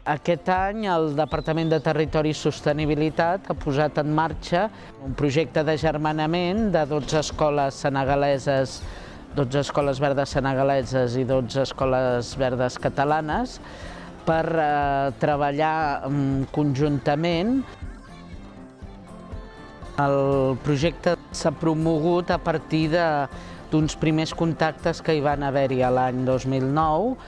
Aquest any el Departament de Territori i Sostenibilitat ha posat en marxa un projecte d'agermanament de 12 escoles senegaleses, 12 escoles verdes senegaleses i 12 escoles verdes catalanes per treballar conjuntament. El projecte s'ha promogut a partir d'uns primers contactes que hi van haver-hi l'any 2009,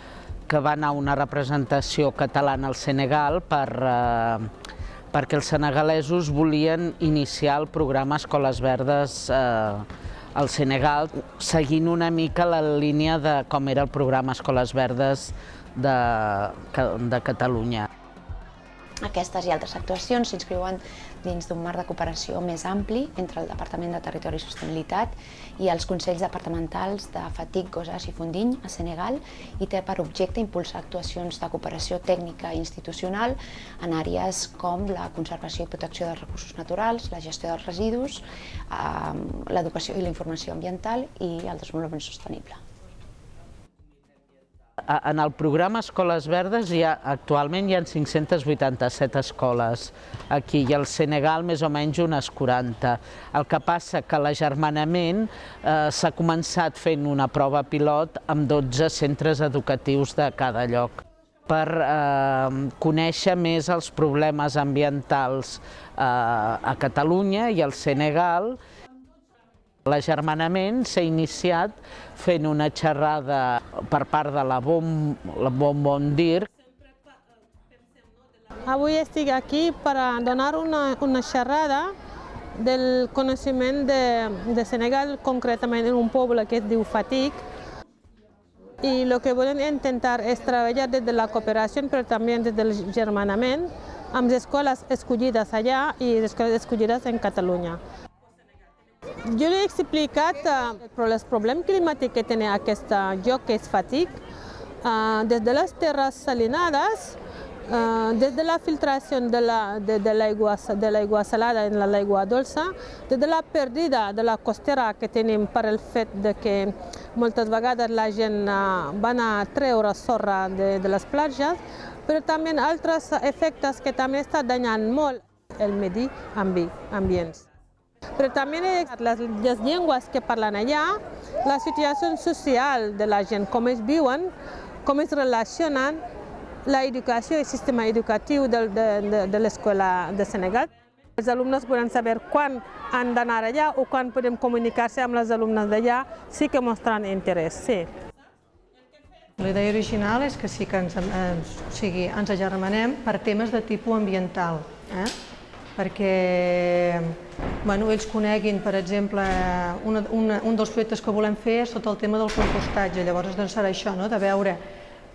que va anar una representació catalana al Senegal perquè els senegalesos volien iniciar el programa Escoles Verdes al Senegal, seguint una mica la línia de com era el programa Escoles Verdes de Catalunya. Aquestes i altres actuacions s'inscriuen dins d'un marc de cooperació més ampli entre el Departament de Territori i Sostenibilitat i els Consells Departamentals de Fatick, Gossas i Foundigne, a Senegal, i té per objecte impulsar actuacions de cooperació tècnica i institucional en àrees com la conservació i protecció dels recursos naturals, la gestió dels residus, l'educació i la informació ambiental i el desenvolupament sostenible. En el programa Escoles Verdes actualment hi ha 587 escoles aquí i al Senegal més o menys unes 40. El que passa que l'agermanament s'ha començat fent una prova pilot amb 12 centres educatius de cada lloc per conèixer més els problemes ambientals a Catalunya i al Senegal. L'agermanament s'ha iniciat fent una xerrada per part de la Bon Bon Dir. Avui estic aquí per donar una xerrada del coneixement de Senegal, concretament en un poble que es diu Fatick. I el que volem intentar és treballar des de la cooperació, però també des del germanament, amb les escoles escollides allà i les escoles escollides en Catalunya. Jo li he explicat els problemes climàtics que té aquest lloc, que és Fatick, des de les terres salinades, des de la filtració de l'aigua salada en l'aigua dolça, des de la pèrdua de la costera que tenim per el fet que moltes vegades la gent va a treure sorra de les platges, però també altres efectes que també estan danyant molt el medi ambient. Però també les llengües que parlen allà, la situació social de la gent, com es viuen, com es relacionen, l'educació i el sistema educatiu de l'escola de Senegal. Els alumnes volen saber quan han d'anar allà o quan podem comunicar-se amb els alumnes d'allà, sí que mostren interès, sí. La idea original és que sí que ens agermanem per temes de tipus ambiental, perquè ells coneguin, per exemple, un dels projectes que volem fer és tot el tema del compostatge. Llavors serà això, de veure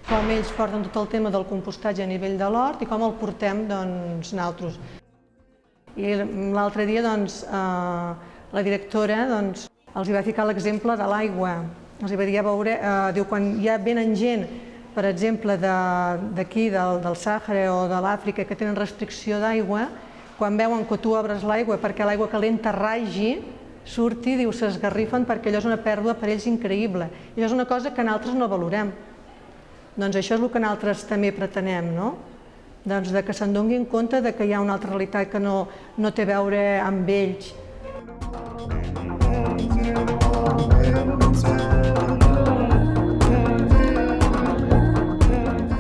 com ells porten tot el tema del compostatge a nivell de l'hort i com el portem nosaltres. I l'altre dia la directora els va ficar l'exemple de l'aigua. Els va dir, quan ja venen gent, per exemple, d'aquí, del Sàhara o de l'Àfrica, que tenen restricció d'aigua, quan veuen que tu obres l'aigua perquè l'aigua calenta ragi, surti, s'esgarrifen perquè allò és una pèrdua per ells increïble. I això és una cosa que nosaltres no valorem. Doncs això és el que nosaltres també pretenem, que se'n donin compte que hi ha una altra realitat que no té a veure amb ells.